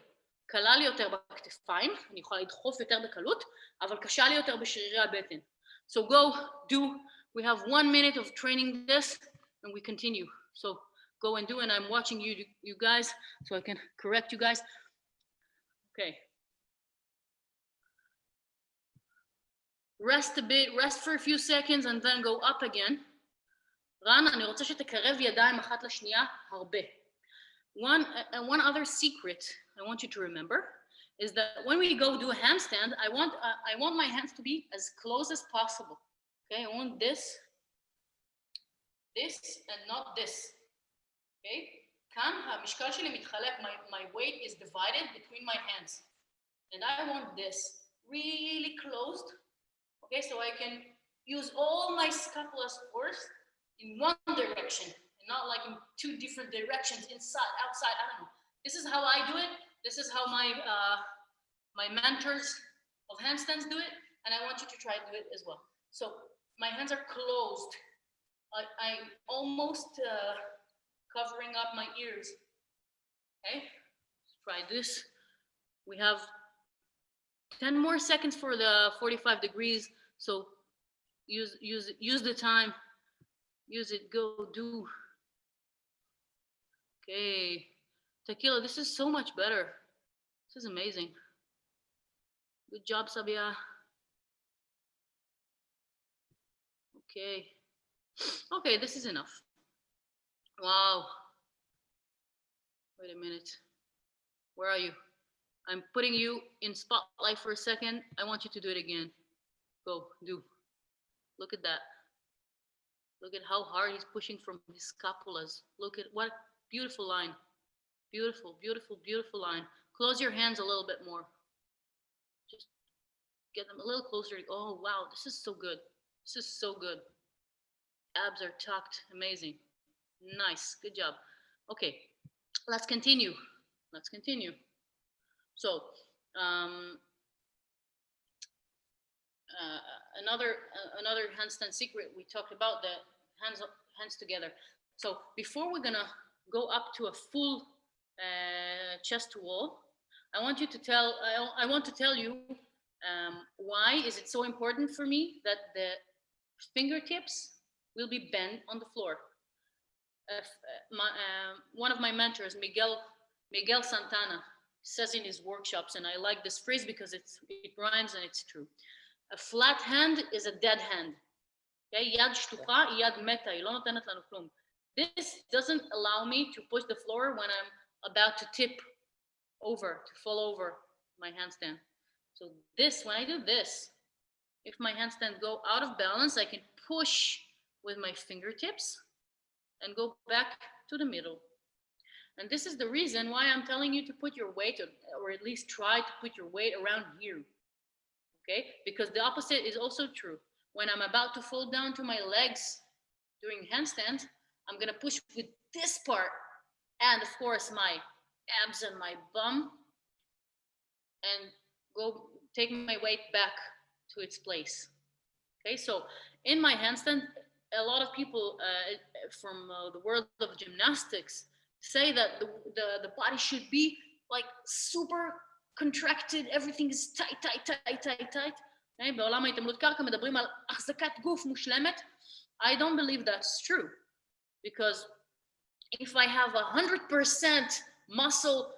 קלה לי יותר בכתפיים, אני יכולה לדחוף יותר בקלות, אבל קשה לי יותר בשרירי הבטן. So go do, we have 1 minute of training this and we continue. So go and do, and I'm watching you guys so I can correct you guys. Okay. Rest a bit, rest for a few seconds and then go up again. רן, אני רוצה שתקרב ידיים אחת לשנייה הרבה. One other secret I want you to remember is that when we go do a handstand, I want my hands to be as close as possible. Okay, I want this, and not this. Okay, כאן המשקל שלי מתחלק, my weight is divided between my hands. And I want this really closed. Okay, so I can use all my scapulas force in one direction and not like in two different directions, inside, outside, I don't know. This is how I do it. This is how my mentors of handstands do it, and I want you to try to do it as well. So my hands are closed. I'm almost covering up my ears. Okay, let's try this. We have 10 more seconds for the 45 degrees. So use the time. Use it. Go do. Okay, Tequila, this is so much better. This is amazing. Good job, Sabia. Okay, this is enough. Wow. Wait a minute. Where are you? I'm putting you in spotlight for a second. I want you to do it again. Go, do. Look at that. Look at how hard he's pushing from his scapulas. Look at what beautiful line. Beautiful, beautiful, beautiful line. Close your hands a little bit more. Just get them a little closer. Oh, wow, this is so good. This is so good. Abs are tucked. Amazing. Nice. Good job. Okay, let's continue. Let's continue. So, another handstand secret we talked about, the hands together. So before we're gonna go up to a full chest to wall, I want to tell you why is it so important for me that the fingertips will be bent on the floor. One of my mentors, Miguel Santana, says in his workshops, and I like this phrase because it rhymes and it's true. A flat hand is a dead hand. Okay? יד שטוחה היא יד מתה, היא לא נותנת לנו כלום. This doesn't allow me to push the floor when I'm about to tip over, to fall over my handstand. So this, when I do this, if my handstand go out of balance, I can push with my fingertips and go back to the middle. And this is the reason why I'm telling you to put your weight, or at least try to put your weight around here. Okay? Because the opposite is also true. When I'm about to fall down to my legs during handstands, I'm gonna push with this part and of course my abs and my bum and go take my weight back to its place. Okay, so in my handstand, a lot of people from the world of gymnastics say that the body should be like super contracted, everything is tight. בעולם ההתעמלות קרקע מדברים על החזקת גוף מושלמת. I don't believe that's true, because if I have 100% muscle,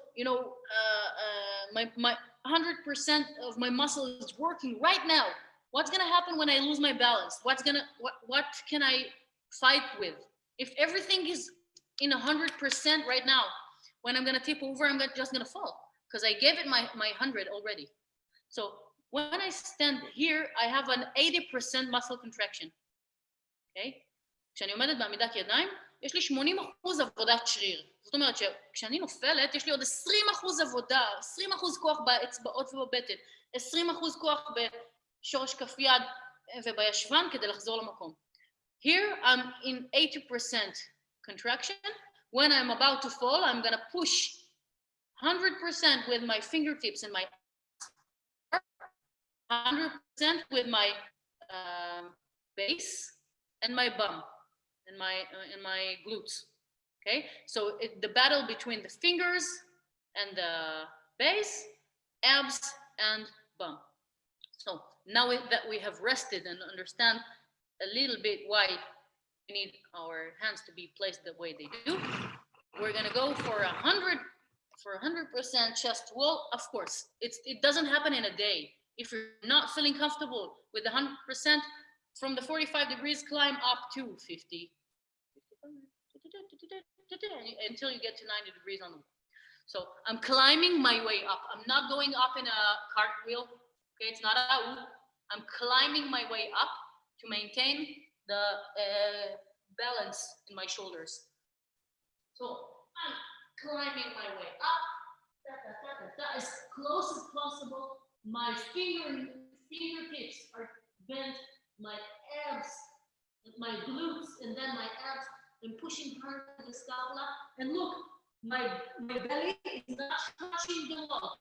my 100% of my muscle is working right now, what's gonna happen when I lose my balance? What can I fight with? If everything is in 100% right now, when I'm gonna tip over, I'm just gonna fall because I gave it my 100 already. So when I stand here, I have an 80% muscle contraction. Okay? כשאני עומדת בעמידת ידיים, יש לי 80% עבודת שריר. זאת אומרת שכשאני נופלת, יש לי עוד 20% עבודה, 20% כוח באצבעות ובבטן, 20% כוח בשורש כף יד ובישבן כדי לחזור למקום. Here I'm in 80% contraction when I'm about to fall, I'm gonna push 100% with my fingertips and my 100% with my base and my bum and my glutes. Okay, so the battle between the fingers and the base, abs and bum. So now that we have rested and understand a little bit why we need our hands to be placed the way they do, we're gonna go for 100% chest wall. Of course, it doesn't happen in a day. If you're not feeling comfortable with 100%, from the 45 degrees climb up to 50, until you get to 90 degrees on the wall. So I'm climbing my way up. I'm not going up in a cartwheel. Okay, it's not a I'm climbing my way up to maintain the balance in my shoulders. So I'm climbing my way up, as close as possible. My fingertips are bent, my abs, my glutes, and then my abs. I'm pushing hard to the scapula. And look, my belly is not touching the wall,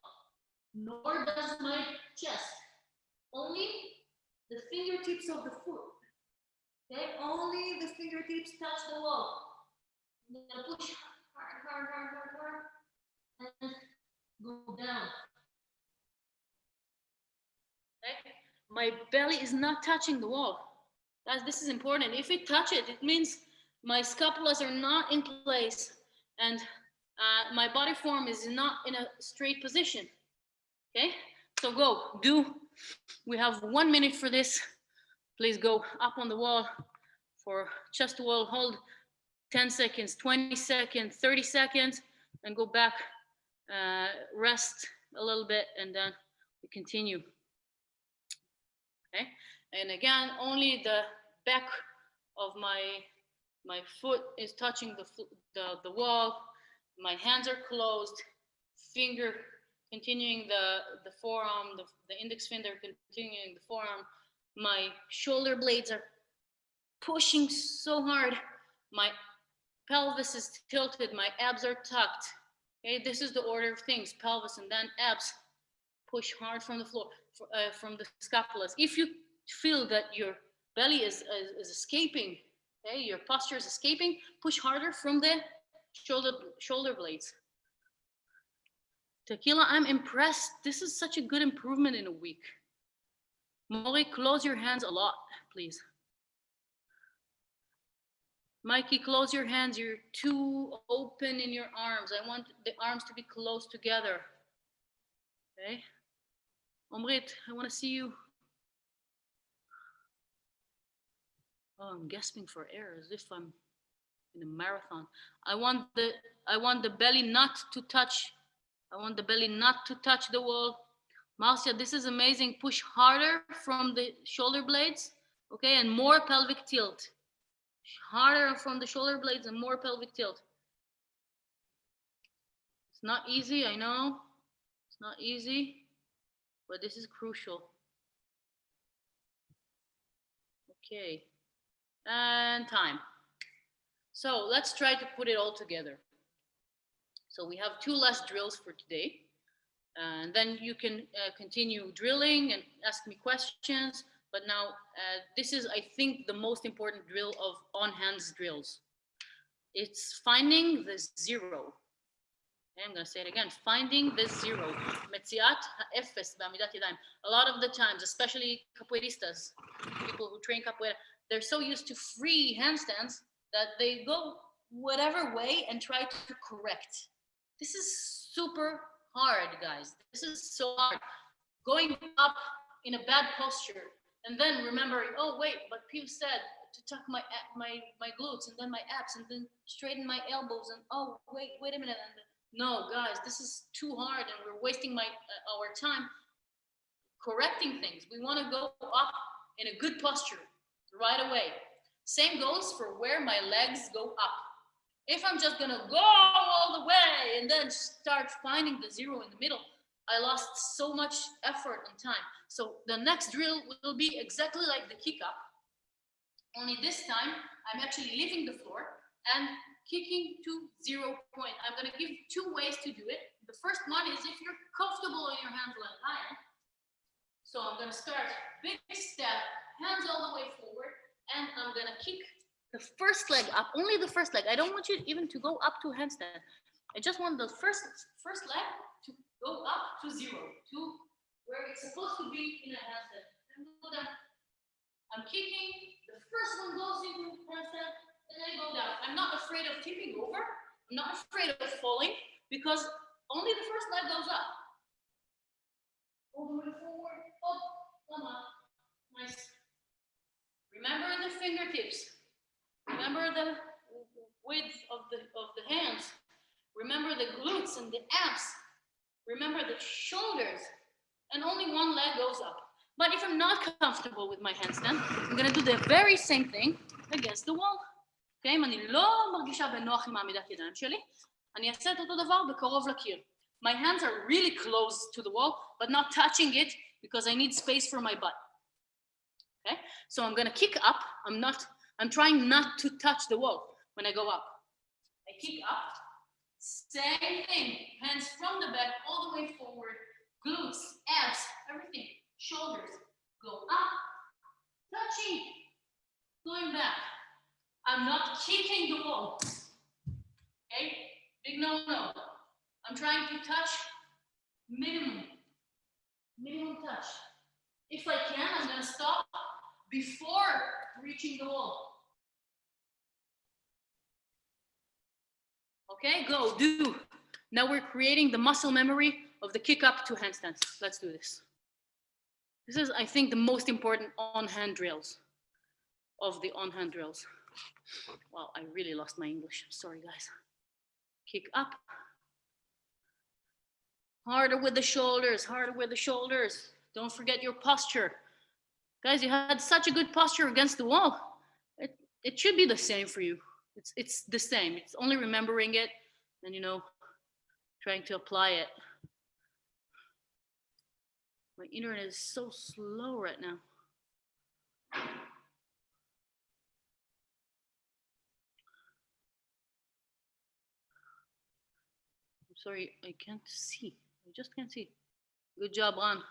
nor does my chest. Only the fingertips of the foot. Okay, only the fingertips touch the wall. I'm gonna push hard, and go down. Okay, my belly is not touching the wall. This is important. If it touches it, it means my scapulas are not in place, and my body form is not in a straight position. Okay, so go do. We have 1 minute for this. Please go up on the wall for chest wall, hold 10 seconds, 20 seconds, 30 seconds, and go back, rest a little bit, and then we continue. Okay, and again, only the back of my foot is touching the wall. My hands are closed, finger continuing the forearm, the index finger continuing the forearm. My shoulder blades are pushing so hard. My pelvis is tilted, my abs are tucked. Okay, this is the order of things: pelvis and then abs. Push hard from the floor, from the scapulas. If you feel that your belly is escaping, okay, your posture is escaping, push harder from the shoulder blades. Tequila, I'm impressed. This is such a good improvement in a week. Mori, close your hands a lot, please. Mikey, close your hands. You're too open in your arms. I want the arms to be close together. Okay. Omrit, I want to see you. Oh, I'm gasping for air as if I'm in a marathon. I want the belly not to touch. I want the belly not to touch the wall. Marcia, this is amazing. Push harder from the shoulder blades, okay, and more pelvic tilt. Harder from the shoulder blades and more pelvic tilt. It's not easy, I know. It's not easy, but this is crucial. Okay, and time. So let's try to put it all together. So we have 2 last drills for today. And then you can continue drilling and ask me questions. But now this is, I think, the most important drill of on-hands drills. It's finding the zero. Okay, I'm going to say it again. Finding the zero. Metziat ha'efes ba'amidat yadayim. A lot of the times, especially capoeiristas, people who train capoeira, they're so used to free handstands that they go whatever way and try to correct. This is super hard, guys. This is so hard. Going up in a bad posture and then remembering, oh wait, but Pio said to tuck my glutes and then my abs and then straighten my elbows and oh wait a minute. And no, guys, this is too hard and we're wasting our time correcting things. We want to go up in a good posture right away. Same goes for where my legs go up. If I'm just gonna go all the way and then start finding the zero in the middle, I lost so much effort and time. So the next drill will be exactly like the kick up, only this time I'm actually leaving the floor and kicking to 0 point. I'm gonna give 2 ways to do it. The first one is if you're comfortable in your hands like I am. So I'm gonna start big step, hands all the way forward, and I'm gonna kick the first leg up, only the first leg. I don't want you even to go up to handstand. I just want the first leg to go up to 0, to where it's supposed to be in a handstand. And go down. I'm kicking, the first one goes into handstand, and I go down. I'm not afraid of tipping over. I'm not afraid of falling because only the first leg goes up. All the way forward, up, come on. Nice. Remember the fingertips. Remember the width of the hands. Remember the glutes and the abs. Remember the shoulders. And only one leg goes up. But if I'm not comfortable with my handstand, I'm gonna do the very same thing against the wall. Okay? אם אני לא מרגישה בנוח עם העמידת ידיים שלי, אני אעשה את אותו דבר בקרוב לקיר. My hands are really close to the wall, but not touching it because I need space for my butt. Okay? So I'm gonna kick up. I'm trying not to touch the wall when I go up. I kick up. Same thing. Hands from the back all the way forward. Glutes, abs, everything. Shoulders. Go up. Touching. Going back. I'm not kicking the wall. Okay? Big no. I'm trying to touch minimum touch. If I can, I'm gonna stop before reaching the wall. Okay, go, do. Now we're creating the muscle memory of the kick up to handstands. Let's do this. This is, I think, the most important on-hand drills of the on-hand drills. Wow, I really lost my English. Sorry, guys. Kick up. Harder with the shoulders, harder with the shoulders. Don't forget your posture. Guys, you had such a good posture against the wall. It should be the same for you. It's the same. It's only remembering it and, trying to apply it. My internet is so slow right now. I'm sorry, I can't see. I just can't see. Good job, Ron.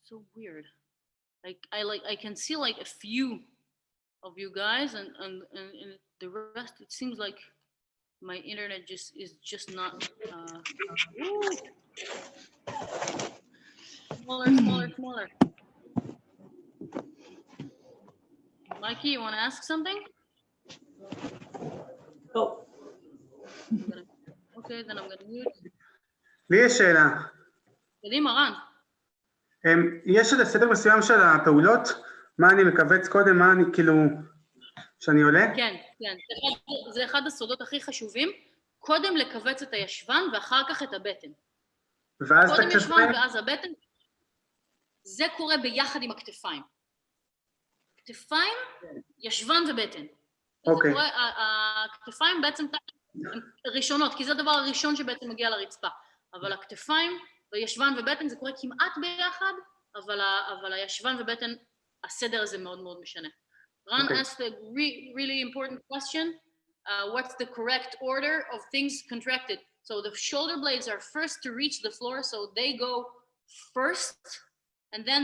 So weird. I can see like a few of you guys and the rest, it seems like my internet is just not smaller. Mikey, you want to ask something? No. Okay, then I'm gonna mute. לי יש שאלה. קדימה, רן. יש איזה סדר מסוים של הפעולות? מה אני מכווץ קודם? מה אני שאני עולה? כן. זה אחד הסודות הכי חשובים. קודם לכווץ את הישבן ואחר כך את הבטן. ואז את קודם הכתפיים? ישבן ואז הבטן. זה קורה ביחד עם הכתפיים. כתפיים, ישבן ובטן. אוקיי. זה קורה, הכתפיים בעצם ראשונות, כי זה הדבר הראשון שבעצם מגיע לרצפה. אבל הכתפיים וישבן ובטן זה קורה כמעט ביחד, אבל הישבן ובטן, הסדר הזה מאוד מאוד משנה. Ran asked a really important question. What's the correct order of things contracted? So the shoulder blades are first to reach the floor, so they go first, and then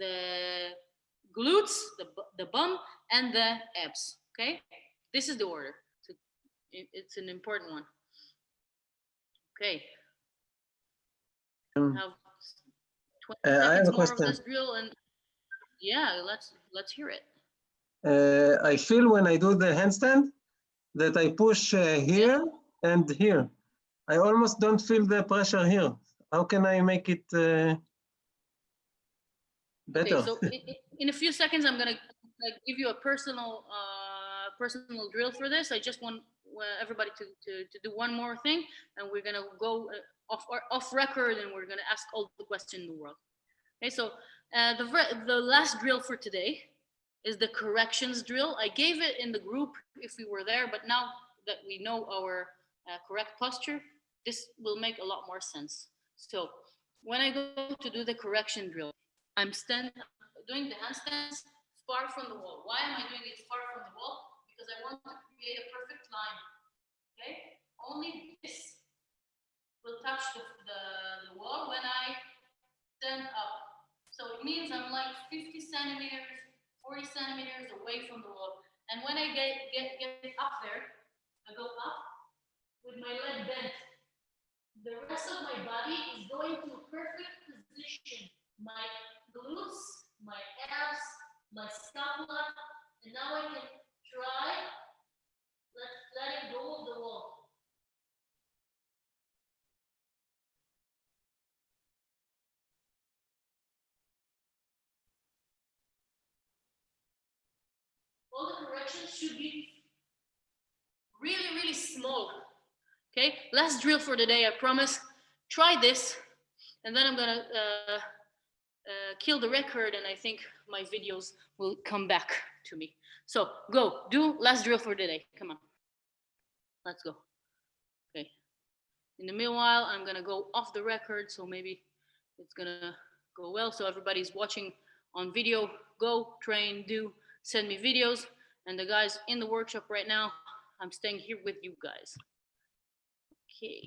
the glutes, the bum, and the abs. Okay, this is the order. So it's an important one. Okay. Have 20 I have a seconds more of question. this drill, and yeah, let's hear it. I feel when I do the handstand that I push here and here. I almost don't feel the pressure here. How can I make it better? Okay, so in a few seconds, I'm gonna give you a personal drill for this. I just want everybody to do one more thing, and we're gonna go off record, and we're gonna ask all the questions in the world. Okay, so the last drill for today is the corrections drill. I gave it in the group if we were there, but now that we know our correct posture, this will make a lot more sense. So when I go to do the correction drill, I'm doing the handstands far from the wall. Why am I doing it far from the wall? Because I want to create a perfect line. Okay? Only this will touch the wall when I stand up. So it means I'm like 50 centimeters, 40 centimeters away from the wall. And when I get up there, I go up with my leg bent. The rest of my body is going to a perfect position. My glutes, my abs, my scapula, and now I can try letting go of the wall. All the corrections should be really, really small. Okay, last drill for the day, I promise. Try this, and then I'm gonna kill the record, and I think my videos will come back to me. So go, do last drill for the day. Come on, let's go. Okay. In the meanwhile, I'm gonna go off the record, so maybe it's gonna go well. So everybody's watching on video, go, train, do, send me videos. And the guys in the workshop right now, I'm staying here with you guys. Okay.